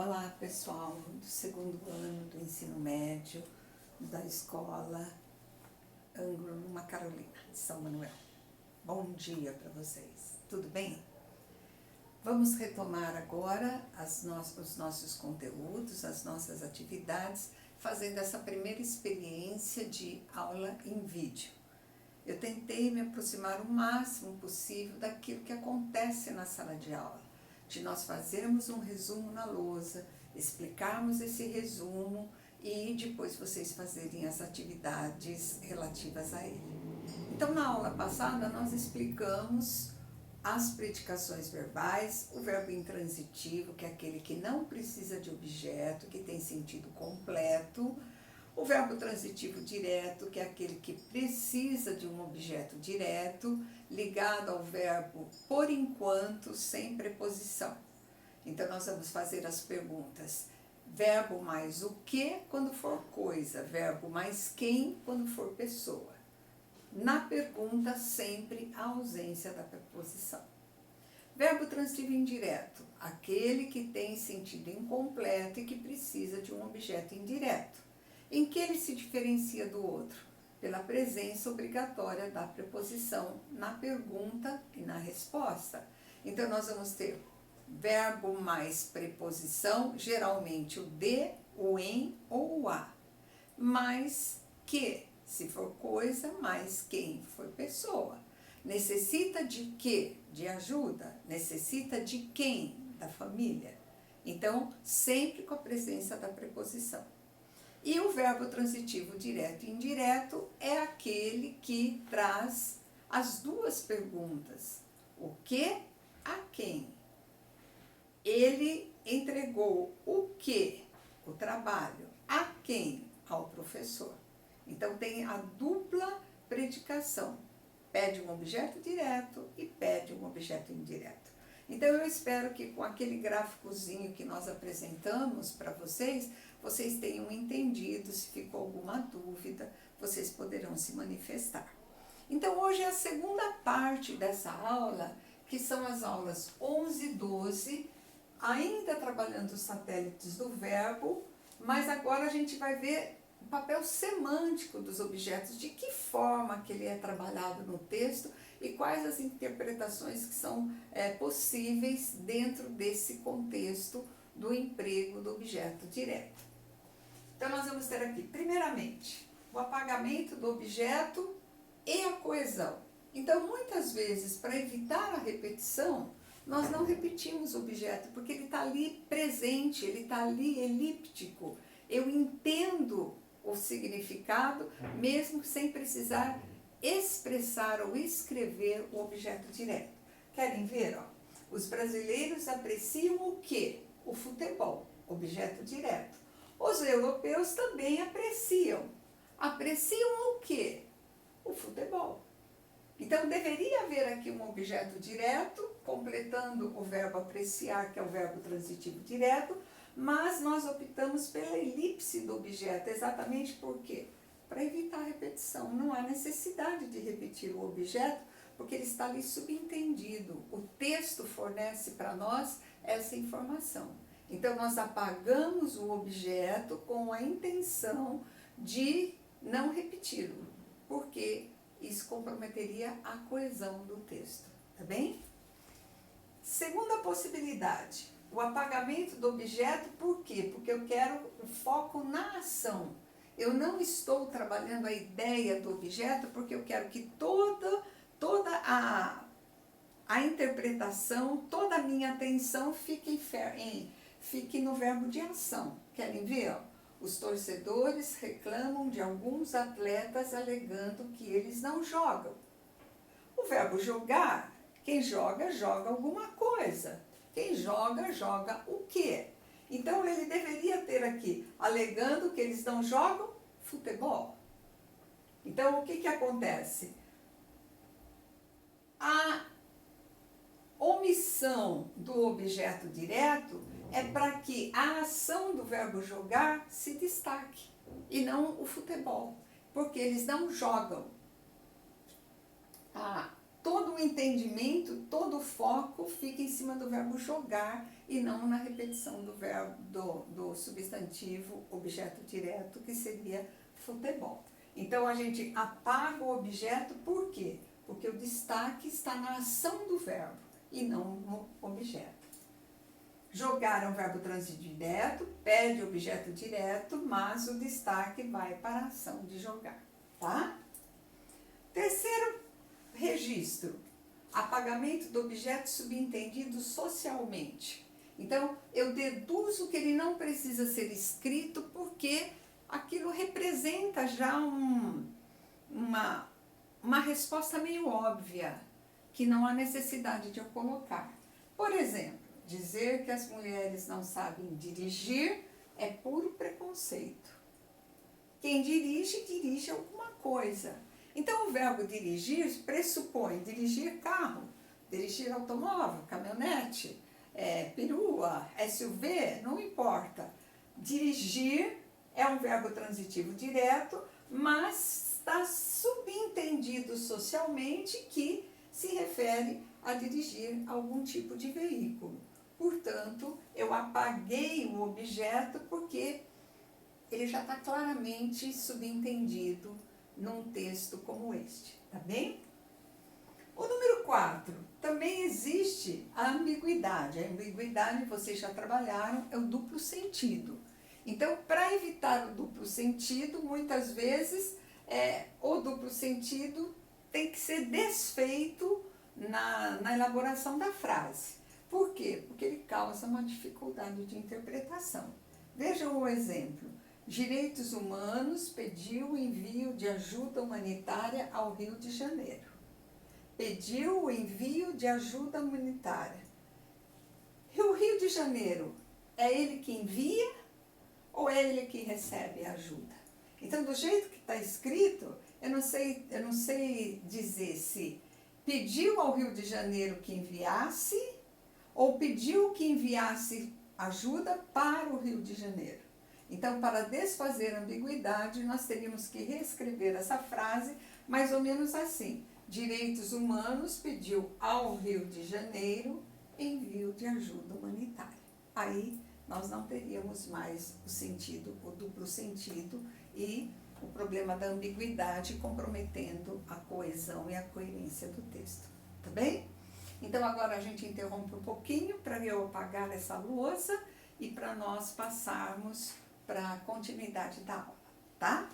Olá pessoal do segundo ano do ensino médio da escola Anglo Carolina de São Manuel. Bom dia para vocês, tudo bem? Vamos retomar agora os nossos conteúdos, as nossas atividades, fazendo essa primeira experiência de aula em vídeo. Eu tentei me aproximar o máximo possível daquilo que acontece na sala de aula, de nós fazermos um resumo na lousa, explicarmos esse resumo e depois vocês fazerem as atividades relativas a ele. Então, na aula passada, nós explicamos as predicações verbais, o verbo intransitivo, que é aquele que não precisa de objeto, que tem sentido completo, o verbo transitivo direto, que é aquele que precisa de um objeto direto, ligado ao verbo por enquanto, sem preposição. Então, nós vamos fazer as perguntas: verbo mais o que quando for coisa, verbo mais quem quando for pessoa. Na pergunta, sempre a ausência da preposição. Verbo transitivo indireto, aquele que tem sentido incompleto e que precisa de um objeto indireto. Em que ele se diferencia do outro? Pela presença obrigatória da preposição na pergunta e na resposta. Então, nós vamos ter verbo mais preposição, geralmente o de, o em ou o a. Mais que, se for coisa, mais quem for pessoa. Necessita de que? De ajuda. Necessita de quem? Da família. Então, sempre com a presença da preposição. E o verbo transitivo direto e indireto é aquele que traz as duas perguntas. O que a quem? Ele entregou o que? O trabalho. A quem? Ao professor. Então tem a dupla predicação. Pede um objeto direto e pede um objeto indireto. Então eu espero que com aquele gráficozinho que nós apresentamos para vocês, vocês tenham entendido. Se ficou alguma dúvida, vocês poderão se manifestar. Então hoje é a segunda parte dessa aula, que são as aulas 11 e 12, ainda trabalhando os satélites do verbo, mas agora a gente vai ver o papel semântico dos objetos, de que forma que ele é trabalhado no texto e quais as interpretações que são possíveis dentro desse contexto do emprego do objeto direto. Então, nós vamos ter aqui, primeiramente, o apagamento do objeto e a coesão. Então, muitas vezes, para evitar a repetição, nós não repetimos o objeto, porque ele está ali presente, ele está ali elíptico. Eu entendo o significado, mesmo sem precisar expressar ou escrever o objeto direto. Querem ver? Ó? Os brasileiros apreciam o quê? O futebol, objeto direto. Os europeus também apreciam. Apreciam o quê? O futebol. Então, deveria haver aqui um objeto direto, completando o verbo apreciar, que é o verbo transitivo direto, mas nós optamos pela elipse do objeto, exatamente por quê? Para evitar a repetição. Não há necessidade de repetir o objeto, porque ele está ali subentendido. O texto fornece para nós essa informação. Então, nós apagamos o objeto com a intenção de não repeti-lo, porque isso comprometeria a coesão do texto, tá bem? Segunda possibilidade, o apagamento do objeto, por quê? Porque eu quero o foco na ação. Eu não estou trabalhando a ideia do objeto, porque eu quero que toda a interpretação, toda a minha atenção fique no verbo de ação. Querem ver? Ó? Os torcedores reclamam de alguns atletas alegando que eles não jogam. O verbo jogar, quem joga, joga alguma coisa. Quem joga, joga o quê? Então, ele deveria ter aqui, alegando que eles não jogam futebol. Então, o que acontece? A omissão do objeto direto é para que a ação do verbo jogar se destaque, e não o futebol, porque eles não jogam. todo o entendimento, todo o foco fica em cima do verbo jogar e não na repetição do verbo do substantivo objeto direto, que seria futebol. Então a gente apaga o objeto, por quê? Porque o destaque está na ação do verbo e não no objeto. Jogar é um verbo transitivo direto, pede objeto direto, mas o destaque vai para a ação de jogar, tá? Terceiro registro, apagamento do objeto subentendido socialmente. Então, eu deduzo que ele não precisa ser escrito porque aquilo representa já uma resposta meio óbvia, que não há necessidade de eu colocar. Por exemplo, dizer que as mulheres não sabem dirigir é puro preconceito. Quem dirige, dirige alguma coisa. Então, o verbo dirigir pressupõe dirigir carro, dirigir automóvel, caminhonete, perua, SUV, não importa. Dirigir é um verbo transitivo direto, mas está subentendido socialmente que se refere a dirigir algum tipo de veículo. Portanto, eu apaguei o objeto porque ele já está claramente subentendido num texto como este, tá bem? O número 4, também existe a ambiguidade. A ambiguidade, vocês já trabalharam, é o duplo sentido. Então, para evitar o duplo sentido, muitas vezes o duplo sentido tem que ser desfeito na elaboração da frase. Por quê? Porque ele causa uma dificuldade de interpretação. Vejam o exemplo. Direitos Humanos pediu o envio de ajuda humanitária ao Rio de Janeiro. Pediu o envio de ajuda humanitária. E o Rio de Janeiro, é ele que envia ou é ele que recebe a ajuda? Então, do jeito que está escrito, eu não sei dizer se pediu ao Rio de Janeiro que enviasse ou pediu que enviasse ajuda para o Rio de Janeiro. Então, para desfazer a ambiguidade, nós teríamos que reescrever essa frase mais ou menos assim. Direitos Humanos pediu ao Rio de Janeiro envio de ajuda humanitária. Aí nós não teríamos mais o sentido, o duplo sentido e o problema da ambiguidade comprometendo a coesão e a coerência do texto. Tá bem? Então agora a gente interrompe um pouquinho para eu apagar essa louça e para nós passarmos para a continuidade da aula, tá?